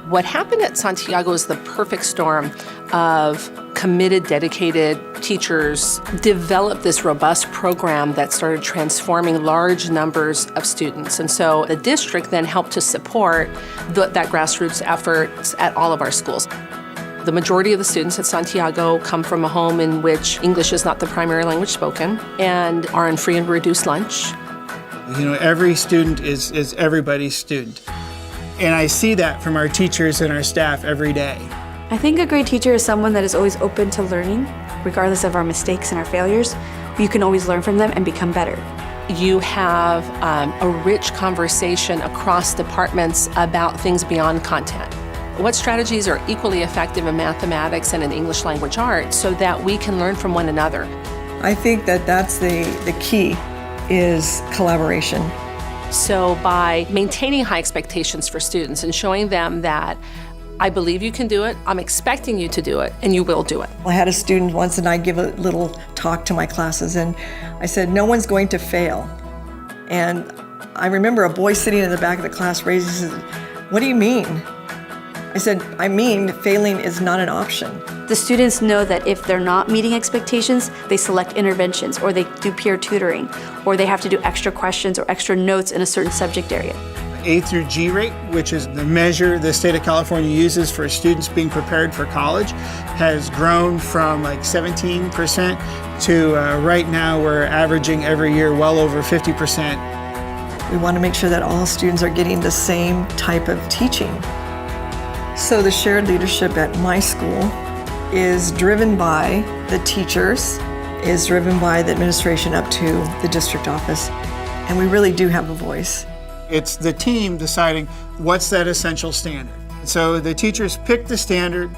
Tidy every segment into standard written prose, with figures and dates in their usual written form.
What happened at Santiago is the perfect storm of committed, dedicated teachers developed this robust program that started transforming large numbers of students. And so the district then helped to support that grassroots efforts at all of our schools. The majority of the students at Santiago come from a home in which English is not the primary language spoken and are on free and reduced lunch. You know, every student is everybody's student. And I see that from our teachers and our staff every day. I think a great teacher is someone that is always open to learning, regardless of our mistakes and our failures. You can always learn from them and become better. You have a rich conversation across departments about things beyond content. What strategies are equally effective in mathematics and in English language arts so that we can learn from one another? I think that's the key, is collaboration. So by maintaining high expectations for students and showing them that I believe you can do it, I'm expecting you to do it, and you will do it. I had a student once, and I give a little talk to my classes, and I said, no one's going to fail. And I remember a boy sitting in the back of the class raising his hand, what do you mean? I said, I mean, failing is not an option. The students know that if they're not meeting expectations, they select interventions, or they do peer tutoring, or they have to do extra questions or extra notes in a certain subject area. A through G rate, which is the measure the state of California uses for students being prepared for college, has grown from like 17% to right now we're averaging every year well over 50%. We want to make sure that all students are getting the same type of teaching. So the shared leadership at my school is driven by the teachers, is driven by the administration up to the district office, and we really do have a voice. It's the team deciding what's that essential standard. So the teachers pick the standard,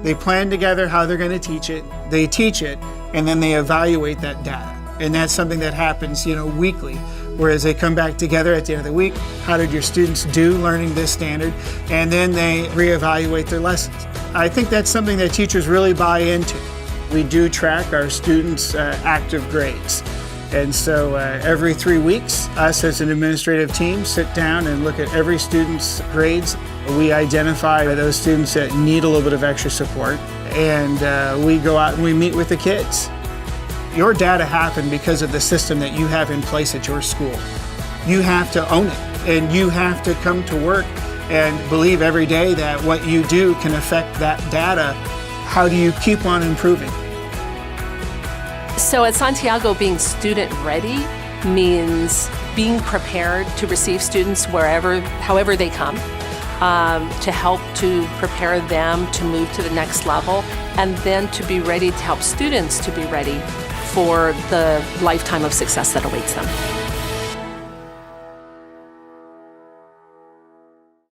they plan together how they're going to teach it, they teach it, and then they evaluate that data. And that's something that happens, weekly. Whereas they come back together at the end of the week, how did your students do learning this standard? And then they reevaluate their lessons. I think that's something that teachers really buy into. We do track our students' active grades. And so every 3 weeks, us as an administrative team sit down and look at every student's grades. We identify those students that need a little bit of extra support, and we go out and we meet with the kids. Your data happened because of the system that you have in place at your school. You have to own it, and you have to come to work and believe every day that what you do can affect that data. How do you keep on improving? So at Santiago, being student ready means being prepared to receive students however they come, to help to prepare them to move to the next level, and then to be ready to help students to be ready for the lifetime of success that awaits them.